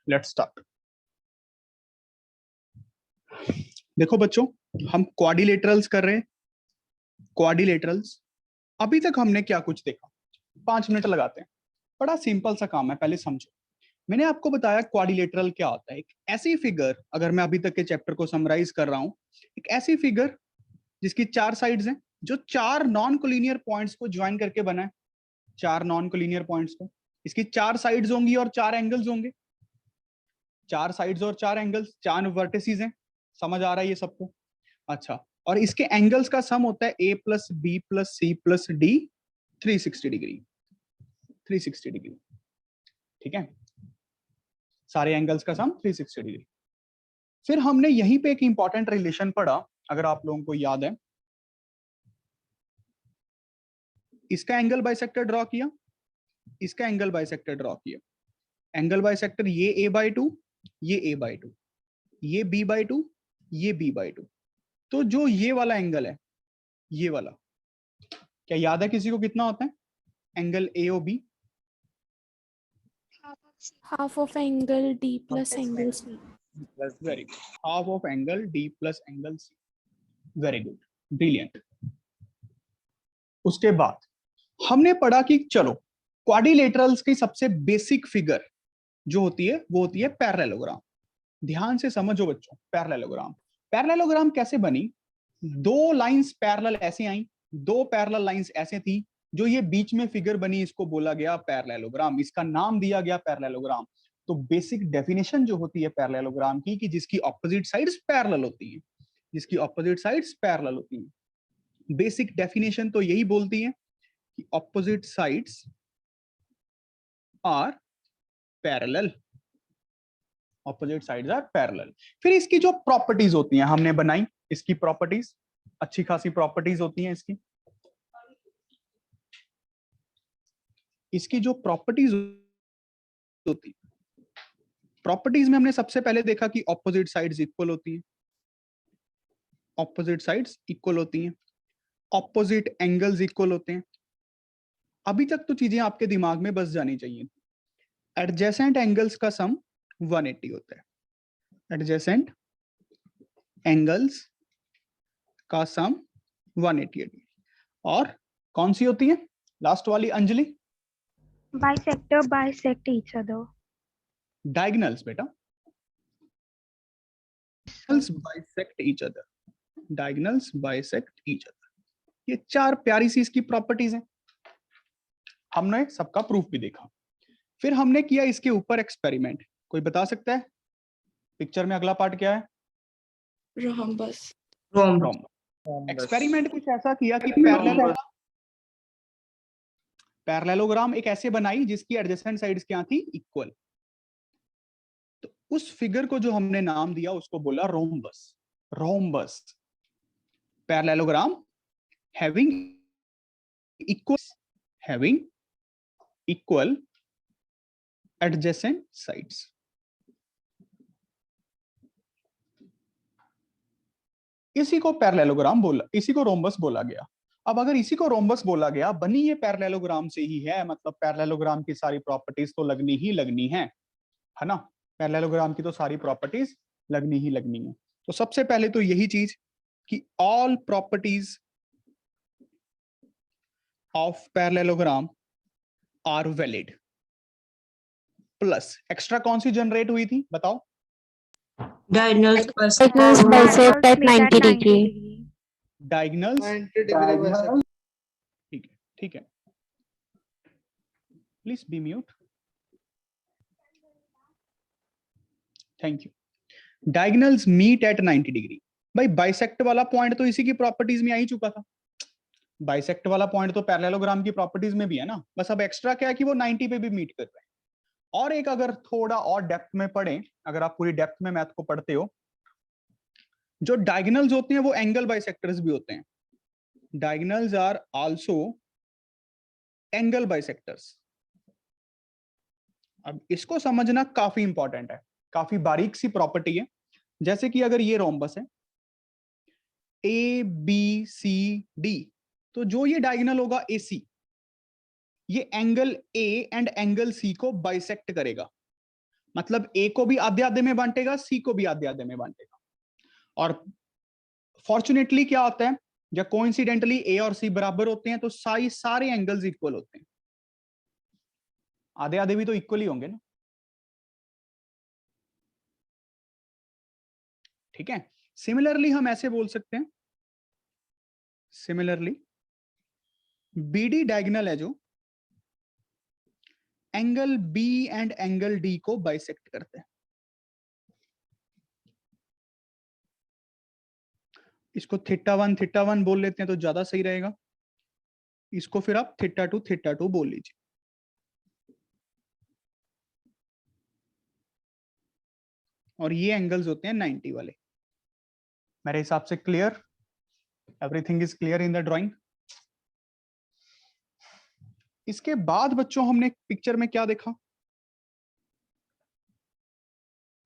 Let's start. देखो बच्चों, हम क्वाड्रिलेटरल्स कर रहे हैं। क्वाड्रिलेटरल्स अभी तक हमने क्या कुछ देखा, 5 मिनट लगाते हैं। बड़ा सिंपल सा काम है, पहले समझो। मैंने आपको बताया क्वाड्रिलेटरल क्या होता है। एक ऐसी फिगर, अगर मैं अभी तक के चैप्टर को समराइज कर रहा हूं, एक ऐसी फिगर जिसकी 4 साइड्स हैं, जो 4 नॉन कोलिनियर पॉइंट्स को ज्वाइन करके बना है। 4 नॉन कोलिनियर पॉइंट्स को, इसकी 4 साइड्स होंगी और 4 एंगल्स होंगे। 4 साइड्स और 4 एंगल्स, 4 वर्टिसेस हैं। समझ आ रहा है ये सबको? अच्छा, और इसके एंगल्स का सम होता है a plus B plus C plus D, 360 degree. 360 degree, ठीक है। सारे एंगल्स का सम 360 डिग्री। फिर हमने यहीं पे एक इंपॉर्टेंट रिलेशन पढ़ा, अगर आप लोगों को याद है। इसका एंगल बाइसेक्टर ड्रॉ किया, इसका एंगल बाइसेक्टर ड्रॉ किया। एंगल बाइसेक्टर ये a/2, ये a/2, ये b/2, ये b/2। तो जो ये वाला एंगल है, ये वाला, क्या याद है किसी को कितना होता है angle AOB? half of angle D plus angle C. Very good. Half of angle D plus angle C. Very good. Brilliant. उसके बाद हमने पढ़ा कि चलो क्वाड्रिलेटरल्स की सबसे बेसिक फिगर जो होती है वो होती है पैरेललोग्राम। ध्यान से समझो बच्चों, पैरेललोग्राम। पैरेललोग्राम कैसे बनी? 2 लाइंस पैरेलल ऐसे आई, 2 पैरेलल लाइंस ऐसे थी, जो ये बीच में फिगर बनी, इसको बोला गया पैरेललोग्राम। इसका नाम दिया गया पैरेललोग्राम। तो बेसिक डेफिनेशन जो होती है पैरेललोग्राम की, कि जिसकी ऑपोजिट साइड्स पैरेलल होती हैं, जिसकी ऑपोजिट साइड्स पैरेलल होती हैं। बेसिक डेफिनेशन तो यही बोलती है कि opposite sides are parallel. Opposite sides are parallel. फिर इसकी जो प्रॉपर्टीज होती हैं हमने बनाई, इसकी प्रॉपर्टीज अच्छी खासी प्रॉपर्टीज होती हैं इसकी। इसकी जो प्रॉपर्टीज होती है, प्रॉपर्टीज में हमने सबसे पहले देखा कि ऑपोजिट साइड्स इक्वल होती हैं, ऑपोजिट साइड्स इक्वल होती हैं, ऑपोजिट एंगल्स इक्वल होते हैं। अभी तक तो चीजें आपके दिमाग में बस जानी चाहिए। एडजेसेंट एंगल्स का सम 180 होता है। एडजेसेंट एंगल्स का सम 180 है। और कौन सी होती है लास्ट वाली Anjali? Bisector bisect each other. Diagonals बेटा, bisect each other. Diagonals bisect each other. ये 4 प्यारी सी इसकी प्रॉपर्टीज हैं। हमने सबका प्रूफ भी देखा। फिर हमने किया इसके ऊपर एक्सपेरिमेंट। कोई बता सकता है पिक्चर में अगला पार्ट क्या है? Rhombus. एक्सपेरिमेंट कुछ ऐसा किया कि पैरेललोग्राम एक ऐसे बनाई जिसकी एडजेसेंट साइड्स क्या थी? इक्वल। तो उस फिगर को जो हमने नाम दिया उसको बोला rhombus. Rhombus, parallelogram having equal adjacent sides. इसी को पैरेललोग्राम बोला, इसी को रोम्बस बोला गया। अब अगर इसी को रोम्बस बोला गया, बनी ये पैरेललोग्राम से ही है, मतलब पैरेललोग्राम की सारी प्रॉपर्टीज तो लगनी ही लगनी है ना? पैरेललोग्राम की तो सारी प्रॉपर्टीज लगनी ही लगनी है। तो सबसे पहले तो यही चीज कि all properties of parallelogram are valid. Plus extra कौन सी जनरेट हुई थी बताओ? Diagonals Bisect at 90 degree. Diagonals, 90 degree वैसे। ठीक है, ठीक है। Please be mute. Thank you. Diagonals meet at 90 degree. भाई बाइसेक्ट वाला पॉइंट तो इसी की प्रॉपर्टीज में आ ही चुका था। बाइसेक्ट वाला पॉइंट तो पैरेललोग्राम की प्रॉपर्टीज में भी है ना, बस अब एक्स्ट्रा क्या है कि वो 90 पे भी मीट कर रहे हैं। और एक अगर थोड़ा और डेप्थ में पढ़ें, अगर आप पूरी डेप्थ में मैथ को पढ़ते हो, जो डायगोनल्स होते हैं वो एंगल बाइसेक्टर्स भी होते हैं। Diagonals are also angle bisectors. अब इसको समझना काफी इंपॉर्टेंट है, काफी बारीक सी प्रॉपर्टी है। जैसे कि अगर ये रोम्बस है ABCD, तो जो ये डायगोनल होगा AC, ये angle A and angle C को बाइसेक्ट करेगा। मतलब ए को भी आधे आधे में बांटेगा, सी को भी आधे आधे में बांटेगा। और फॉर्चुनेटली क्या होता है, जब कोइंसिडेंटली ए और सी बराबर होते हैं तो सारे एंगल्स इक्वल होते हैं। आधे आधे भी तो इक्वल ही होंगे ना, ठीक है। सिमिलरली हम ऐसे बोल सकते हैं, सिमिलरली बीडी डायगोनल है जो angle B and angle D को बाइसेक्ट करते हैं। इसको थीटा वन बोल लेते हैं तो ज्यादा सही रहेगा। इसको फिर आप थीटा टू बोल लीजिए। और ये एंगल्स होते हैं 90 वाले। मेरे हिसाब से clear, everything is clear in the drawing. इसके बाद बच्चों हमने पिक्चर में क्या देखा?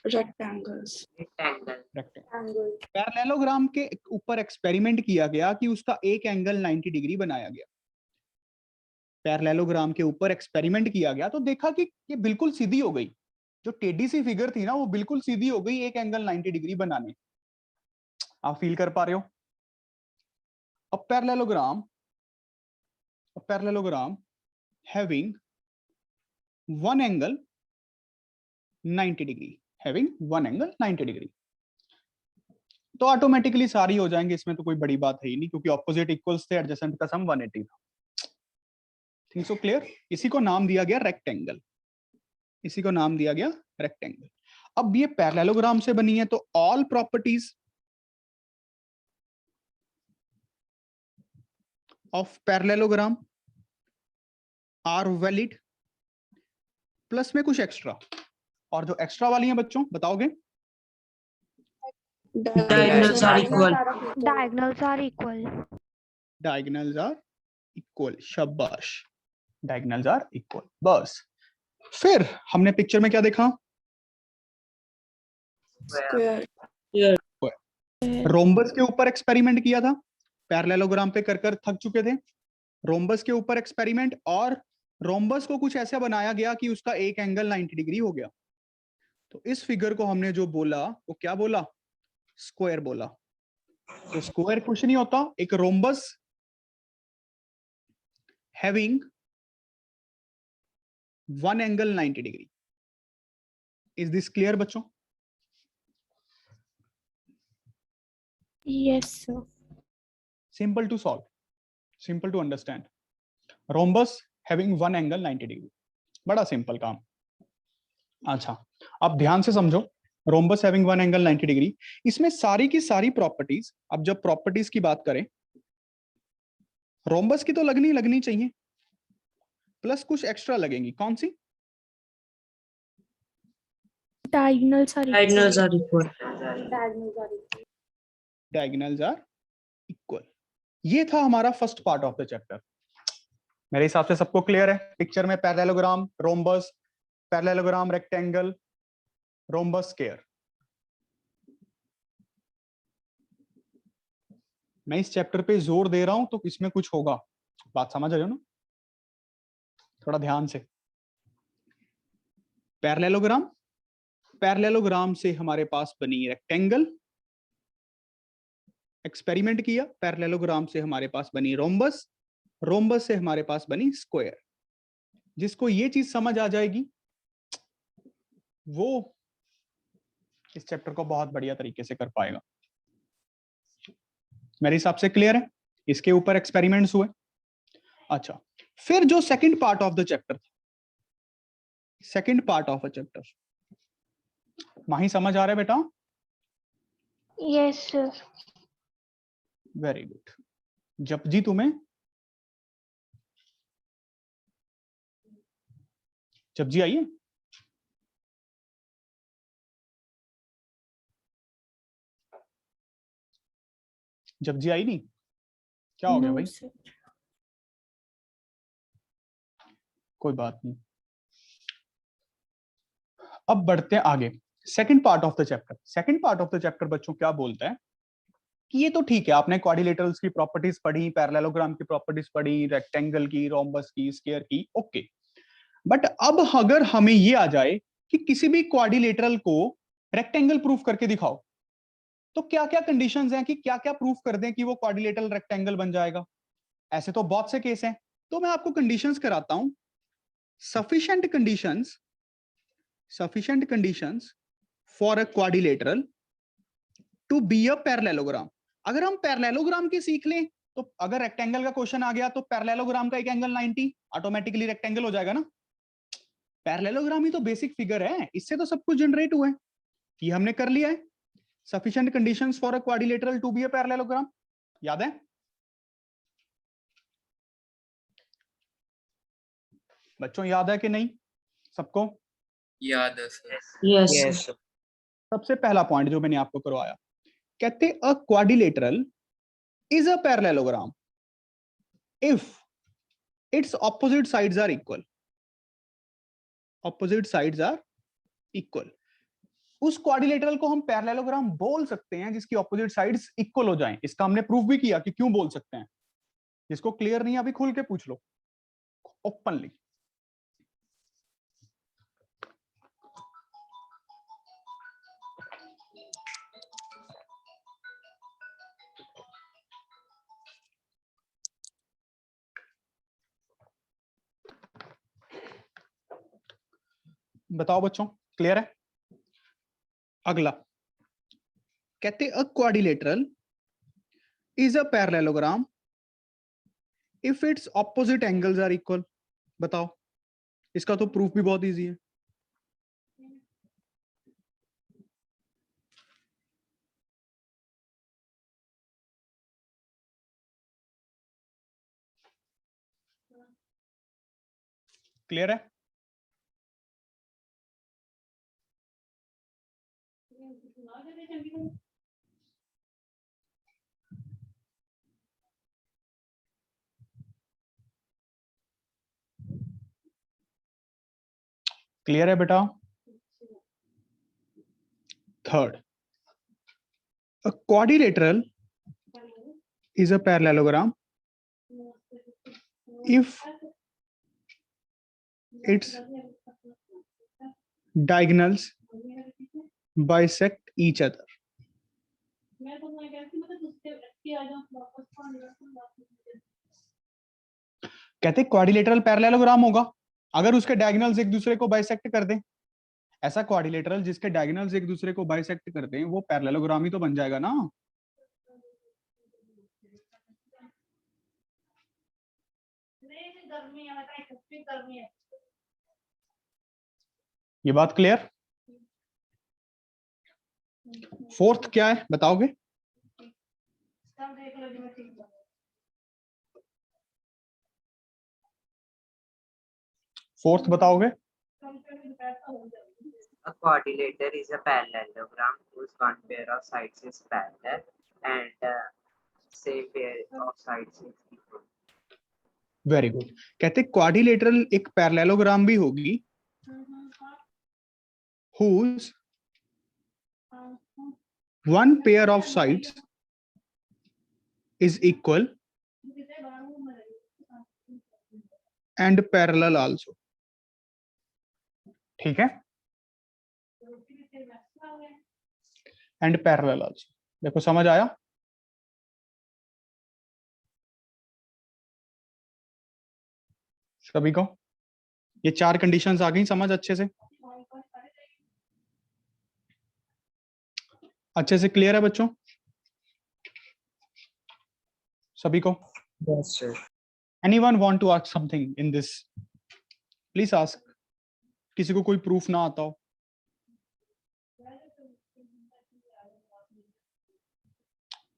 rectangles. पैरेललोग्राम के ऊपर एक्सपेरिमेंट किया गया कि उसका एक एंगल 90 डिग्री बनाया गया। पैरेललोग्राम के ऊपर एक्सपेरिमेंट किया गया तो देखा कि ये बिल्कुल सीधी हो गई। जो टेढ़ी सी फिगर थी ना वो बिल्कुल सीधी हो गई एक एंगल 90 डिग्री बनाने। आप फील कर पा रहे हो? अब parallelogram having one angle 90 degree, having one angle 90 degree, तो ऑटोमेटिकली सारी हो जाएंगे, इसमें तो कोई बड़ी बात है ही नहीं, क्योंकि ऑपोजिट इक्वल्स थे, एडजेसेंट का सम 180 था। Think so clear. इसी को नाम दिया गया रेक्टेंगल, इसी को नाम दिया गया रेक्टेंगल। अब ये पैरेललोग्राम से बनी है तो all properties of parallelogram are valid, plus में कुछ एक्स्ट्रा। और जो एक्स्ट्रा वाली हैं बच्चों बताओगे? Diagonals are equal. Diagonals are equal. Diagonals are equal. शाबाश, डायगोनल्स आर इक्वल। बस फिर हमने पिक्चर में क्या देखा? Square. रोम्बस के ऊपर एक्सपेरिमेंट किया था, पैरेललोग्राम पे कर कर थक चुके थे। रोम्बस के ऊपर एक्सपेरिमेंट, और रोम्बस को कुछ ऐसा बनाया गया कि उसका एक एंगल 90 डिग्री हो गया। तो इस फिगर को हमने जो बोला वो क्या बोला? स्क्वायर बोला। तो स्क्वायर कुछ नहीं होता, एक rhombus having one angle 90 degree. Is this clear बच्चों? Yes, sir. Simple to solve, simple to understand. Rhombus having one angle 90 degree, बड़ा सिंपल काम। अच्छा, अब ध्यान से समझो, rhombus having one angle 90 degree, इसमें सारी की सारी प्रॉपर्टीज, अब जब प्रॉपर्टीज की बात करें, रोम्बस की तो लगनी चाहिए, प्लस कुछ एक्स्ट्रा लगेंगी। कौन सी? Diagonals are equal. Diagonals are equal. Diagonals are equal. ये था हमारा first part of the chapter. मेरे हिसाब से सबको क्लियर है। पिक्चर में parallelogram, rhombus, parallelogram, rectangle, rhombus, square. मैं इस चैप्टर पे जोर दे रहा हूं तो इसमें कुछ होगा, बात समझ रहे हो ना? थोड़ा ध्यान से। पैरेललोग्राम, पैरेललोग्राम से हमारे पास बनी रेक्टेंगल, एक्सपेरिमेंट किया, पैरेललोग्राम से हमारे पास बनी रोम्बस, रोम्बस से हमारे पास बनी स्क्वायर। जिसको ये चीज समझ आ जाएगी वो इस चैप्टर को बहुत बढ़िया तरीके से कर पाएगा। मेरे हिसाब से क्लियर है? इसके ऊपर एक्सपेरिमेंट्स हुए। अच्छा, फिर जो second part of the chapter था, second part of a chapter, Mahi समझ आ रहा है बेटा? Yes, sir. Very good. Japji तुम्हें? जपजी आइए। जपजी आई नहीं? क्या हो गया No, भाई? sir. कोई बात नहीं। अब बढ़ते हैं आगे। Second part of the chapter, second part of the chapter बच्चों क्या बोलता है कि ये तो ठीक है, आपने क्वाड्रिलेटरल्स की प्रॉपर्टीज पढ़ी, पैरेललोग्राम की प्रॉपर्टीज पढ़ी, रेक्टेंगल की, रोम्बस की, स्क्वायर की, ओके। बट अब अगर हमें ये आ जाए कि किसी भी क्वाड्रिलेटरल को रेक्टेंगल प्रूफ करके दिखाओ, तो क्या क्या कंडीशंस हैं कि क्या क्या प्रूफ कर दें कि वो क्वाड्रिलेटरल रेक्टेंगल बन जाएगा। ऐसे तो बहुत से केस हैं, तो मैं आपको कंडीशंस कराता हूं। sufficient conditions for a quadrilateral to be a parallelogram। अगर हम पैरेललोग्राम की सीख लें, तो अगर रेक्टेंगल का क्वेश्चन आ गया तो पैरेललोग्राम का एक एंगल 90 ऑटोमेटिकली रेक्टेंगल हो जाएगा ना। पैरेललोग्राम ही तो बेसिक फिगर है, इससे तो सब कुछ जनरेट हुआ है, ये हमने कर लिया है। Sufficient conditions for a quadrilateral to be a parallelogram, याद है बच्चों, याद है कि नहीं सबको? याद है सर। Yes. Yes. सबसे पहला पॉइंट जो मैंने आपको करवाया, कहते a quadrilateral is a parallelogram if its opposite sides are equal. Opposite sides are equal, उस क्वाड्रिलेटरल को हम पैरेललोग्राम बोल सकते हैं जिसकी ऑपोजिट साइड्स इक्वल हो जाएं। इसका हमने प्रूफ भी किया कि क्यों बोल सकते हैं। जिसको क्लियर नहीं है अभी खुल के पूछ लो ओपनली। बताओ बच्चों, क्लियर है? अगला कहते a quadrilateral is a parallelogram if its opposite angles are equal. बताओ, इसका तो प्रूफ भी बहुत इजी है। क्लियर है? क्लियर है बेटा? Third, a quadrilateral is a parallelogram if its diagonals bisect each other। कहते क्वाड्रिलेटरल पैरेललोग्राम होगा अगर उसके डायगोनल्स एक दूसरे को बाइसेक्ट कर दें। ऐसा क्वाड्रिलेटरल जिसके डायगोनल्स एक दूसरे को बाइसेक्ट कर दें वो पैरेललोग्राम ही तो बन जाएगा ना। ये बात क्लियर? फोर्थ क्या है बताओगे? फोर्थ बताओगे? A quadrilateral is a parallelogram whose one pair of sides is parallel and same pair of sides is equal। Very good. कहते क्वाड्रिलेटरल एक पैरेललोग्राम भी होगी whose one pair of sides is equal and parallel also। ठीक है, and parallel also. देखो समझ आया? सभी को ये चार कंडीशंस आ गई समझ अच्छे से? अच्छे से क्लियर है बच्चों सभी को? Yes sir। Anyone want to ask something in this? Please ask. किसी को कोई प्रूफ ना आता हो?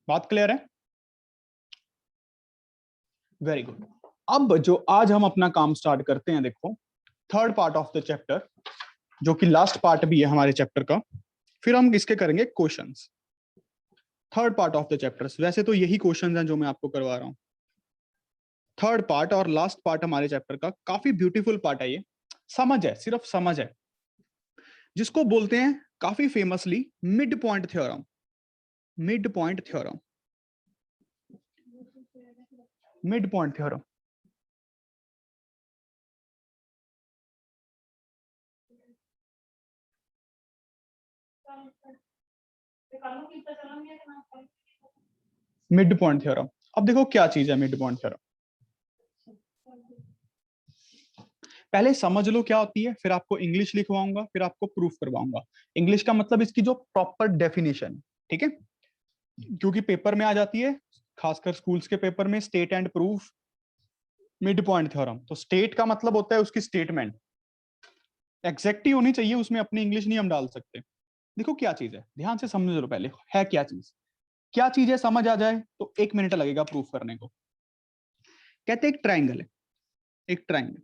बात क्लियर है? Very good. अब जो आज हम अपना काम स्टार्ट करते हैं, देखो third part of the chapter जो कि लास्ट पार्ट भी है हमारे चैप्टर का, फिर हम इसके करेंगे questions. Third part of the chapters, वैसे तो यही क्वेश्चंस हैं जो मैं आपको करवा रहा हूं। थर्ड पार्ट और लास्ट पार्ट हमारे चैप्टर का काफी ब्यूटीफुल पार्ट है। ये समझ है, सिर्फ समझ है, जिसको बोलते हैं काफी famously mid point theorem. Mid point theorem, mid point theorem. Mid point theorem. अब देखो क्या चीज है मिड पॉइंट थ्योरम, पहले समझ लो क्या होती है, फिर आपको इंग्लिश लिखवाऊंगा, फिर आपको प्रूफ करवाऊंगा। इंग्लिश का मतलब इसकी जो प्रॉपर डेफिनेशन, ठीक है, क्योंकि पेपर में आ जाती है, खासकर स्कूल्स के पेपर में, state and proof mid point theorem. तो स्टेट का मतलब होता है उसकी स्टेटमेंट, एग्जैक्ट ही होनी चाहिए उसमें, अपनी इंग्लिश नहीं हम डाल सकते। देखो क्या चीज है, ध्यान से समझ लो पहले है क्या चीज, क्या चीज है समझ आ जाए तो 1 मिनट लगेगा प्रूफ करने को। कहते एक ट्राइंगल है, एक ट्राइंगल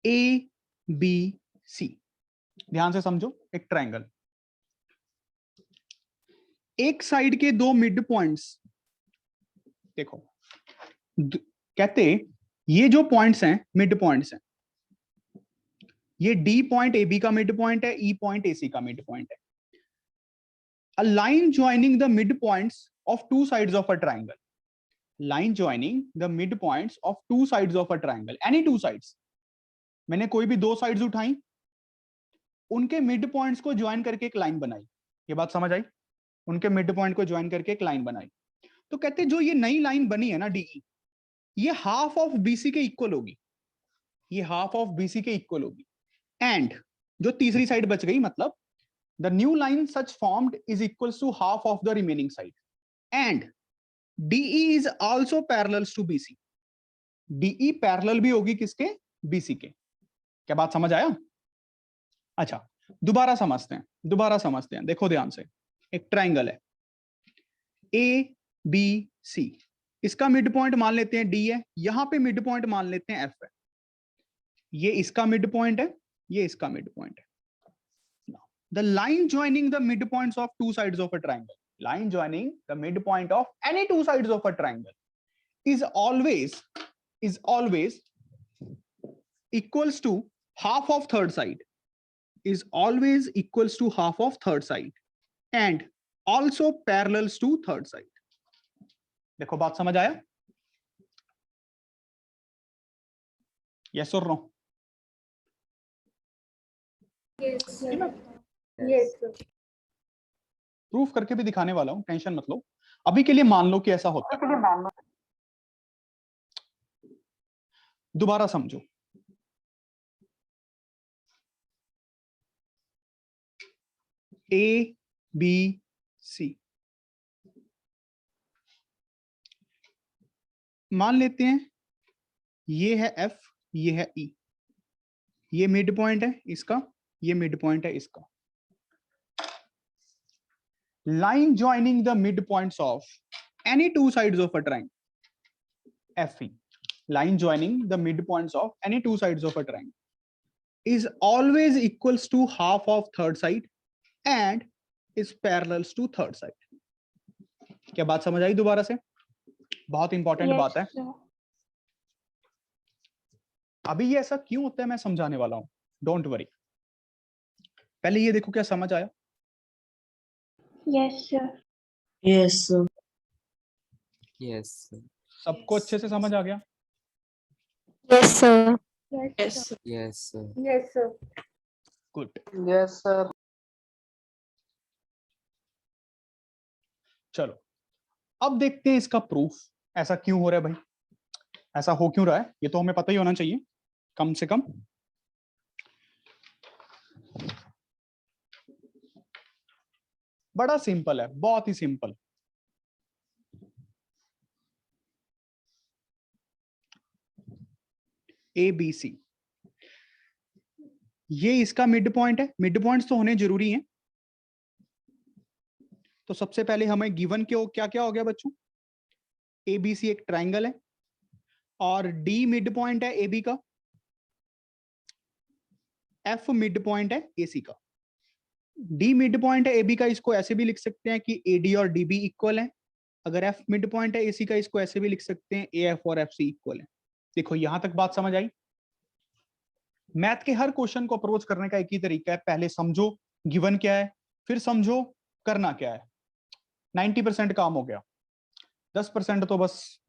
ए बी सी, ध्यान से समझो, एक ट्राइंगल, एक साइड के 2 मिड पॉइंट्स, देखो कहते ये जो पॉइंट्स हैं मिड पॉइंट्स हैं, ये डी पॉइंट ए बी का मिड पॉइंट है, ई पॉइंट ए सी का मिड पॉइंट है। A line joining the mid points of 2 sides of a triangle, line joining the mid points of 2 sides of a triangle, any 2 sides, मैंने कोई भी 2 sides उठाई, उनके mid points को join करके एक लाइन बनाई। ये बात समझ आई, उनके मिड पॉइंट को ज्वाइन करके एक लाइन बनाई। तो कहते जो ये नई लाइन बनी है ना डीई, ये हाफ ऑफ बीसी के इक्वल होगी, ये हाफ ऑफ बीसी के इक्वल होगी। एंड जो तीसरी साइड बच गई, मतलब the new line such formed is equals to half of the remaining side, and DE is also parallels to BC, DE parallel भी होगी किसके, बीसी के। क्या बात समझ आया? अच्छा दोबारा समझते हैं, देखो ध्यान से, एक ट्राइंगल है ए बी सी, इसका मिड पॉइंट मान लेते हैं डी है, यहां पे मिड पॉइंट मान लेते हैं एफ है, ये इसका मिड पॉइंट है, ये इसका मिड पॉइंट है। The line joining the mid points of 2 sides of a triangle, line joining the midpoint of any 2 sides of a triangle is always equals to half of third side, is always equals to half of third side and also parallels to third side। देखो बात समझ आया? yes or no? Yes, sir. Yes, sir. Proof करके भी दिखाने वाला हूं, tension मत लो। अभी के लिए मान लो कि ऐसा होता है, दोबारा समझो। ए बी सी, मान लेते हैं ये है एफ, ये है ई, ये मिड पॉइंट है इसका, ये मिड पॉइंट है इसका। Line joining the mid points of any 2 sides of a triangle, FE, line joining the midpoints of any 2 sides of a triangle is always equals to half of third side and is parallels to third side। क्या बात समझ आई दोबारा से? बहुत important Yes, बात है। sir. अभी ये ऐसा क्यों होता है मैं समझाने वाला हूं, डोंट वरी। पहले ये देखो क्या समझ आया? Yes, sir. Yes, sir. Yes. सबको अच्छे से समझ आ गया? Yes, sir. Yes, Yes, sir. sir. Yes, sir. Yes, sir. Good. Yes, sir. चलो अब देखते हैं इसका प्रूफ, ऐसा क्यों हो रहा है भाई, ऐसा हो क्यों रहा है, ये तो हमें पता ही होना चाहिए कम से कम। बड़ा सिंपल है, बहुत ही सिंपल। ए बी सी, ये इसका मिड पॉइंट है, मिड पॉइंट्स तो होने जरूरी हैं। तो सबसे पहले हमें गिवन क्या क्या हो गया बच्चों, ए बी सी एक ट्राइंगल है और डी मिड पॉइंट है ए बी का, एफ मिड पॉइंट है ए सी का। डी मिड पॉइंट है ए बी का, इसको ऐसे भी लिख सकते हैं कि ए डी और डी बी इक्वल है। अगर एफ मिड पॉइंट है ए सी का, इसको ऐसे भी लिख सकते हैं ए एफ और एफ सी इक्वल है। देखो यहां तक बात समझ आई? मैथ के हर क्वेश्चन को अप्रोच करने का एक ही तरीका है, पहले समझो गिवन क्या है, फिर समझो करना क्या है। 90% काम हो गया, 10% तो बस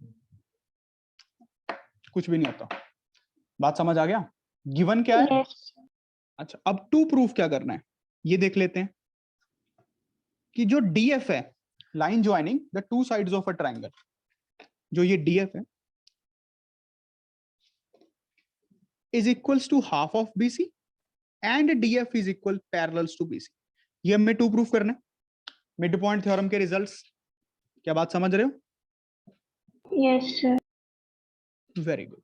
कुछ भी नहीं होता। बात समझ आ गया? गिवन क्या है? Yes. अच्छा अब टू प्रूफ क्या करना है ये देख लेते हैं। कि जो डीएफ है, line joining the two sides of a triangle, जो ये डीएफ है is equals to half of BC and DF is equal parallels to BC. ये हमें टू प्रूफ करना है। मिड पॉइंट थ्योरम के रिजल्ट्स, क्या बात समझ रहे हो? Yes, sir. Very good.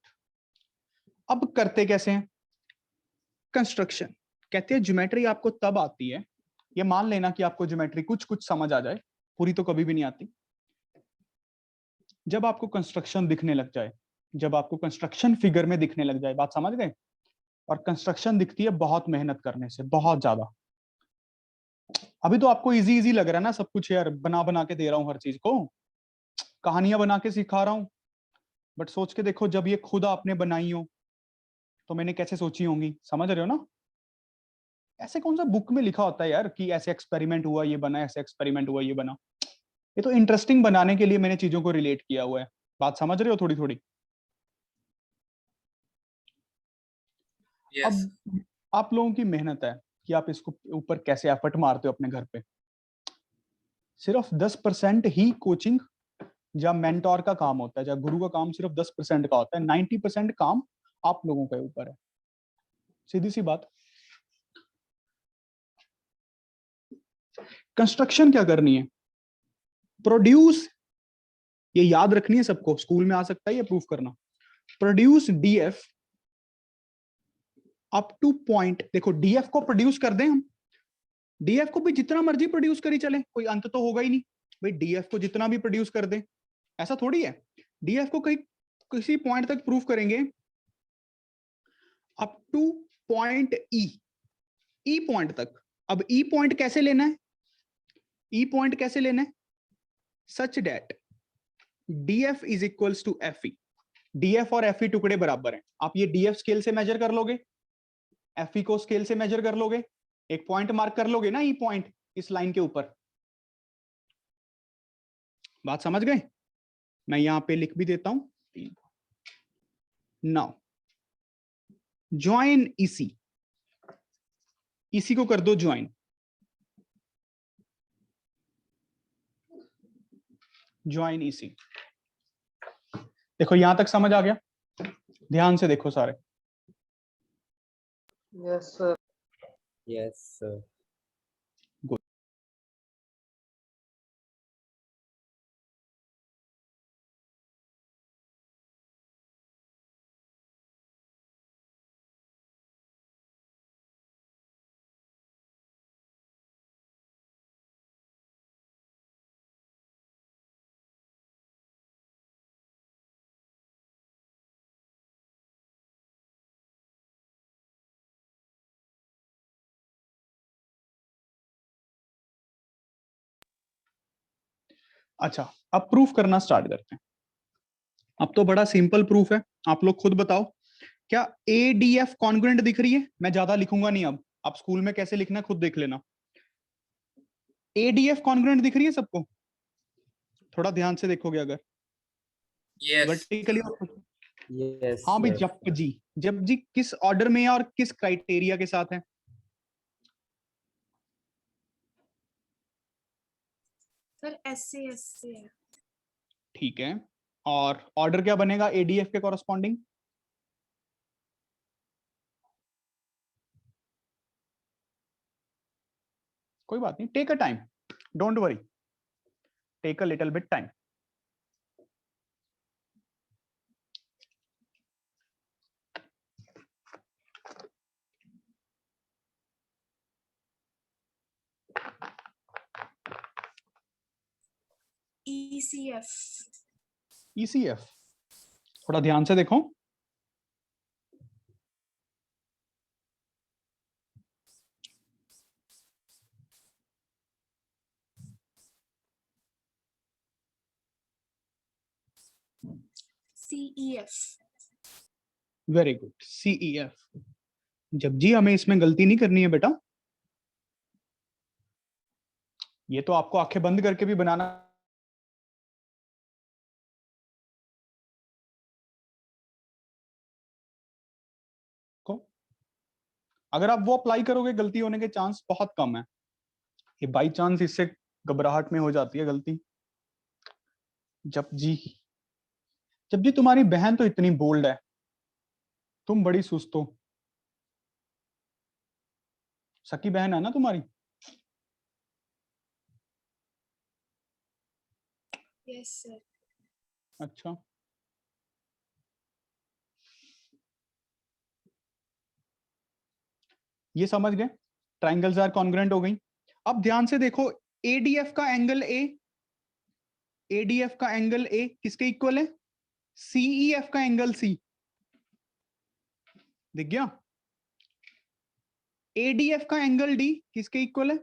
अब करते कैसे हैं? कंस्ट्रक्शन। कहते हैं ज्योमेट्री आपको तब आती है, ये मान लेना कि आपको ज्योमेट्री कुछ कुछ समझ आ जाए, पूरी तो कभी भी नहीं आती, जब आपको कंस्ट्रक्शन दिखने लग जाए, जब आपको कंस्ट्रक्शन फिगर में दिखने लग जाए। बात समझ गए? और कंस्ट्रक्शन दिखती है बहुत मेहनत करने से, बहुत ज्यादा। अभी तो आपको इजी इजी लग रहा है ना सब कुछ यार, बना बना के दे रहा हूं हर चीज को, कहानियां बना के सिखा रहा हूं, बट सोच के देखो जब ये खुद आपने बनाई हो तो मैंने कैसे सोची होंगी, समझ रहे हो ना? ऐसे कौन सा बुक में लिखा होता है यार कि ऐसे एक्सपेरिमेंट हुआ ये बना, ऐसे एक्सपेरिमेंट हुआ ये बना। ये तो इंटरेस्टिंग बनाने के लिए मैंने चीजों को रिलेट किया हुआ है। बात समझ रहे हो थोड़ी थोड़ी? Yes. अब आप लोगों की मेहनत है कि आप इसको ऊपर कैसे एफर्ट मारते हो अपने घर पे। सिर्फ 10% ही कोचिंग या मेंटोर का काम होता है, या गुरु का काम सिर्फ 10% का होता है, 90% काम आप लोगों के ऊपर है। सीधी सी बात। कंस्ट्रक्शन क्या करनी है? प्रोड्यूस, ये याद रखनी है सबको, स्कूल में आ सकता है ये प्रूफ करना। Produce DF up two point, देखो डीएफ को प्रोड्यूस कर दें हम, डीएफ को भी जितना मर्जी प्रोड्यूस करी चले, कोई अंत तो होगा ही नहीं भाई, डीएफ को जितना भी प्रोड्यूस कर दें, ऐसा थोड़ी है। डीएफ को कहीं किसी पॉइंट तक प्रूफ करेंगे अप टू पॉइंट ई पॉइंट तक। अब ई पॉइंट कैसे लेना है? ई पॉइंट कैसे लेना है? Such that DF is equals to F E. DF और एफ ई टुकड़े बराबर हैं। आप ये डीएफ स्केल से मेजर कर लोगे, एफ ई को स्केल से मेजर कर लोगे, एक पॉइंट मार्क कर लोगे ना ई पॉइंट इस लाइन के ऊपर। बात समझ गए? मैं यहां पे लिख भी देता हूं। नाउ ज्वाइन इसी, इसी को कर दो ज्वाइन। ज्वाइन इसी। देखो यहां तक समझ आ गया? ध्यान से देखो सारे। Yes, sir. Yes, sir. अच्छा, अब प्रूफ करना स्टार्ट करते हैं। अब तो बड़ा सिंपल प्रूफ है, आप लोग खुद बताओ क्या एडीएफ कॉन्ग्रुएंट दिख रही है? मैं ज्यादा लिखूंगा नहीं, अब आप स्कूल में कैसे लिखना है खुद देख लेना। एडीएफ कॉन्ग्रुएंट दिख रही है सबको? थोड़ा ध्यान से देखोगे अगर Yes. वर्टिकली। Yes. हाँ भाई, sir. जब जी किस ऑर्डर में है और किस क्राइटेरिया के साथ है? सर ऐसे ऐसे है। ठीक है, और ऑर्डर क्या बनेगा एडीएफ के कॉरस्पॉन्डिंग? कोई बात नहीं, take a time, don't worry, take a little bit time. ECF। ECF, थोड़ा ध्यान से देखो। CEF। Very good, CEF. जब जी हमें इसमें गलती नहीं करनी है बेटा, ये तो आपको आंखें बंद करके भी बनाना। को अगर आप वो अप्लाई करोगे गलती होने के चांस बहुत कम है। ये बाई चांस इससे घबराहट में हो जाती है गलती। जब जी तुम्हारी बहन तो इतनी बोल्ड है, तुम बड़ी सुस्त हो। सकी बहन है ना तुम्हारी? Yes, sir. अच्छा, ये समझ गए, ट्राइंगल्स आर कॉन्ग्रुएंट हो गई। अब ध्यान से देखो, एडीएफ का एंगल ए किसके इक्वल है? सीईएफ का एंगल सी। दिख गया? एडीएफ का एंगल डी किसके इक्वल है?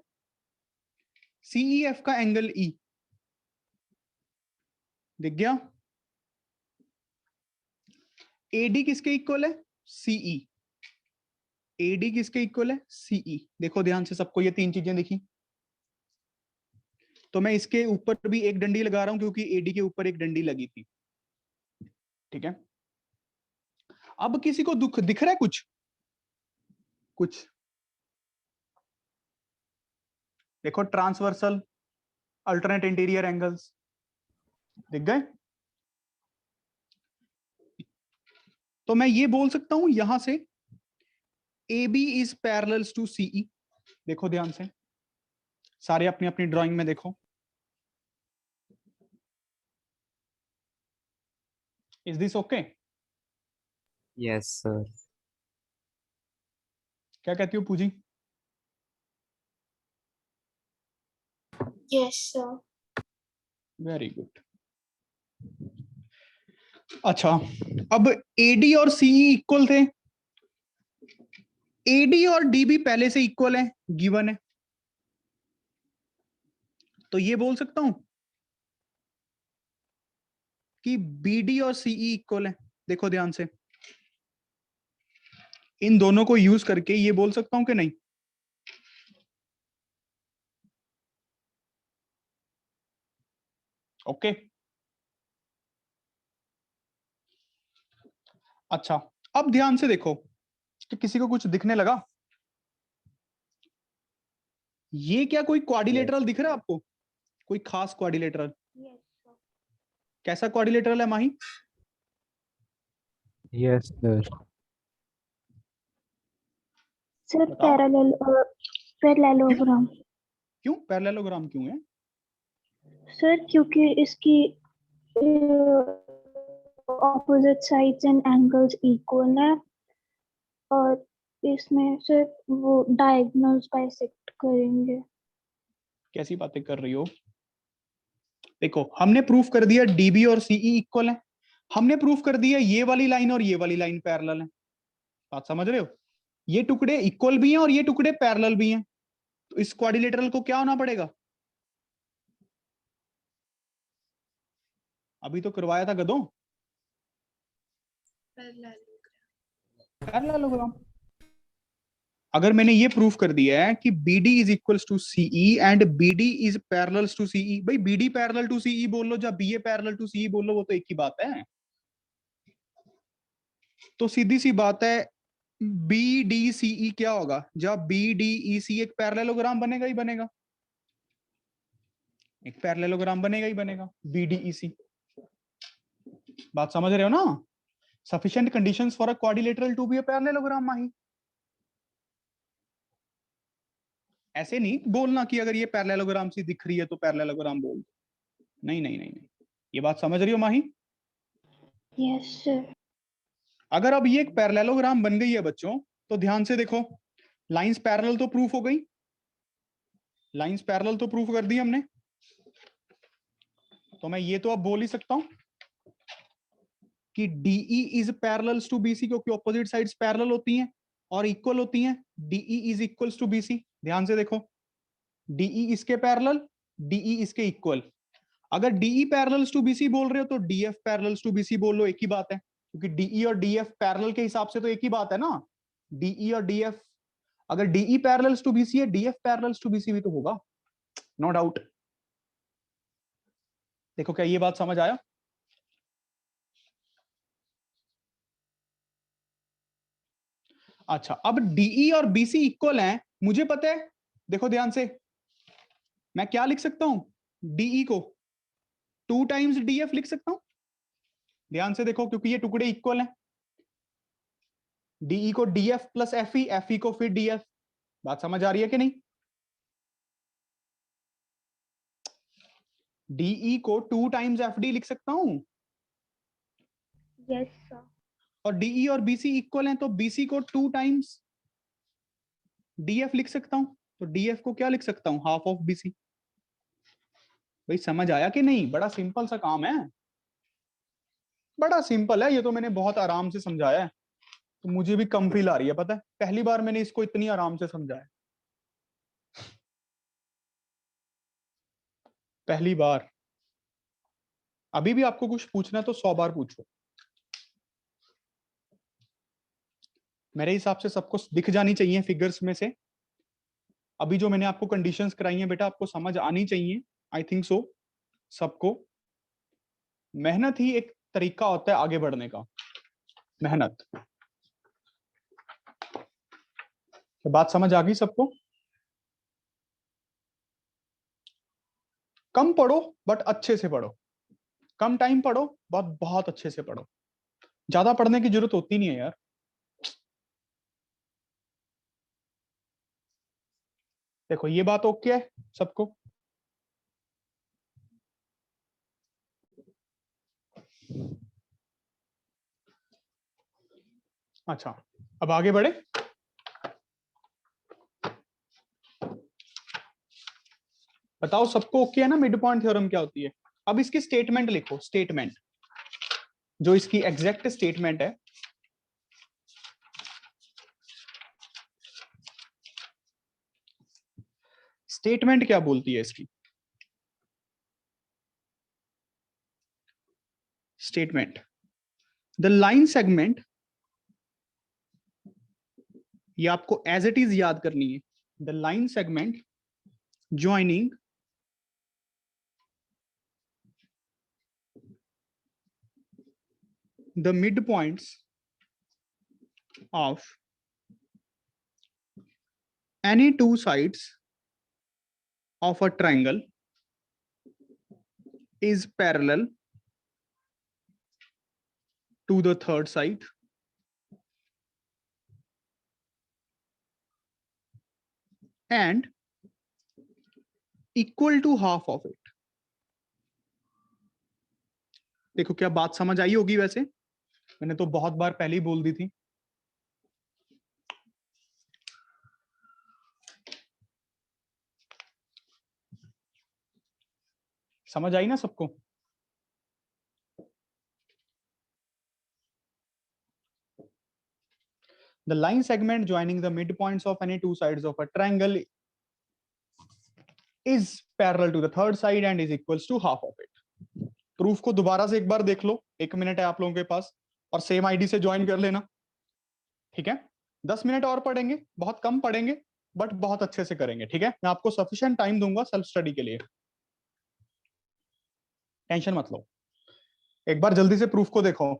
सीईएफ का एंगल ई। दिख गया? एडी किसके इक्वल है? सीई। एडी किसके इक्वल है? सीई। देखो ध्यान से, सबको ये तीन चीजें दिखी। तो मैं इसके ऊपर भी एक डंडी लगा रहा हूं क्योंकि एडी के ऊपर एक डंडी लगी थी। ठीक है, अब किसी को दिख रहा है कुछ? देखो, ट्रांसवर्सल, अल्टरनेट इंटीरियर एंगल्स दिख गए। तो मैं ये बोल सकता हूं यहां से AB is parallels to CE। देखो ध्यान से, सारे अपनी अपनी ड्राइंग में देखो। Is this okay? Yes, sir. क्या कहती हो पूजी? Yes, sir. Very good. अच्छा, अब AD और CE इक्वल थे। AD और DB पहले से इक्वल है, गिवन है। तो ये बोल सकता हूं कि BD और CE इक्वल है। देखो ध्यान से, इन दोनों को यूज करके ये बोल सकता हूं कि नहीं? ओके। अच्छा, अब ध्यान से देखो कि किसी को कुछ दिखने लगा? ये क्या कोई क्वाड्रिलेटरल दिख रहा है आपको? कोई खास क्वाड्रिलेटरल? Yes, sir. कैसा क्वाड्रिलेटरल है माही? Yes, sir. Sir, बताओ। parallelogram. क्यों पैरेललोग्राम क्यों है? Sir, क्योंकि इसकी opposite sides and angles equal है और इसमें सिर्फ वो diagonals bisect करेंगे। कैसी बातें कर रही हो? देखो, हमने प्रूफ कर दिया DB और CE इक्वल है। हमने प्रूफ कर दिया ये वाली लाइन और ये वाली लाइन पैरेलल है। बात समझ रहे हो? ये टुकड़े इक्वल भी हैं और ये टुकड़े पैरेलल भी हैं। तो इस क्वाड्रिलेटरल को क्या होना पड़ेगा? अभी तो करवाया था गधों, पैरेललोग्राम। अगर मैंने ये प्रूफ कर दिया है कि BD is equals to CE and BD is parallels to CE, भाई BD पैरेलल टू CE बोल लो या BA पैरेलल टू CE बोल लो, वो तो एक ही बात है। तो सीधी सी बात है, BDCE क्या होगा? जब BDEC एक पैरेललोग्राम बनेगा ही बनेगा, एक पैरेललोग्राम बनेगा ही बनेगा BDEC। बात समझ रहे हो ना? Sufficient conditions for a quadrilateral to be a parallelogram Mahi. ऐसे नहीं बोलना कि अगर ये पैरेललोग्राम सी दिख रही है तो पैरेललोग्राम बोल दो। नहीं नहीं नहीं नहीं, ये बात समझ रही हो माही? Yes, sir. अगर अब ये एक पैरेललोग्राम बन गई है बच्चों, तो ध्यान से देखो, लाइंस पैरेलल तो प्रूफ हो गई, लाइंस पैरेलल तो प्रूफ कर दी हमने। तो मैं ये तो अब बोल ही सकता हूं कि DE is parallels to BC, क्योंकि ऑपोजिट साइड्स पैरेलल होती हैं और इक्वल होती हैं। DE is equals to BC। ध्यान से देखो, DE इसके पैरेलल, DE इसके इक्वल। अगर DE पैरेलल्स टू BC बोल रहे हो तो DF पैरेलल्स टू BC बोल लो, एक ही बात है, क्योंकि DE और DF पैरेलल के हिसाब से तो एक ही बात है ना। DE और DF, अगर DE पैरेलल्स टू BC है, DF पैरेलल्स टू BC भी तो होगा, नो डाउट। देखो, क्या ये बात समझ आया? अच्छा, अब DE और BC इक्वल हैं, मुझे पता है। देखो ध्यान से, मैं क्या लिख सकता हूं, डीई को 2 टाइम्स डीएफ लिख सकता हूं। ध्यान से देखो क्योंकि ये टुकड़े इक्वल हैं। डीई को डीएफ प्लस एफई, एफई को फिर डीएफ। बात समझ आ रही है कि नहीं? डीई को 2 टाइम्स एफडी लिख सकता हूं। Yes sir. और डीई और बीसी इक्वल हैं तो बीसी को 2 टाइम्स डीएफ लिख सकता हूं। तो डीएफ को क्या लिख सकता हूं, हाफ ऑफ बीसी। भाई समझ आया कि नहीं? बड़ा सिंपल सा काम है, बड़ा सिंपल है। ये तो मैंने बहुत आराम से समझाया है, तो मुझे भी कम फील आ रही है। पता है पहली बार मैंने इसको इतनी आराम से समझाया, पहली बार। अभी भी आपको कुछ पूछना है तो 100 बार पूछो। मेरे हिसाब से सबको दिख जानी चाहिए फिगर्स में से। अभी जो मैंने आपको कंडीशंस कराई हैं बेटा, आपको समझ आनी चाहिए। आई थिंक सो सबको। मेहनत ही एक तरीका होता है आगे बढ़ने का, मेहनत। तो बात समझ आ गई सबको? कम पढ़ो बट अच्छे से पढ़ो, कम टाइम पढ़ो बहुत बहुत अच्छे से पढ़ो। ज्यादा पढ़ने की जरूरत होती नहीं है यार। देखो ये बात ओके है सबको? अच्छा, अब आगे बढ़े। बताओ सबको ओके है ना? मिड पॉइंट थ्योरम क्या होती है? अब इसकी स्टेटमेंट लिखो, स्टेटमेंट जो इसकी एग्जैक्ट स्टेटमेंट है। स्टेटमेंट क्या बोलती है इसकी? स्टेटमेंट, द लाइन सेगमेंट, ये आपको एज इट इज याद करनी है। The line segment joining the midpoints of any two sides of a triangle is parallel to the third side and equal to half of it. देखो क्या बात समझ आई होगी? वैसे मैंने तो बहुत बार पहले ही बोल दी थी। समझ आई ना सबको? The line segment joining the midpoints of any two sides of a triangle is parallel to the third side and is equals to half of it. Proof को दोबारा से एक बार देख लो, 1 मिनट है आप लोगों के पास, और सेम आईडी से ज्वाइन कर लेना। ठीक है, 10 मिनट और पढ़ेंगे, बहुत कम पढ़ेंगे बट बहुत अच्छे से करेंगे। ठीक है, मैं आपको सफिशिएंट टाइम दूंगा सेल्फ स्टडी के लिए, टेंशन मत लो। एक बार जल्दी से प्रूफ को देखो।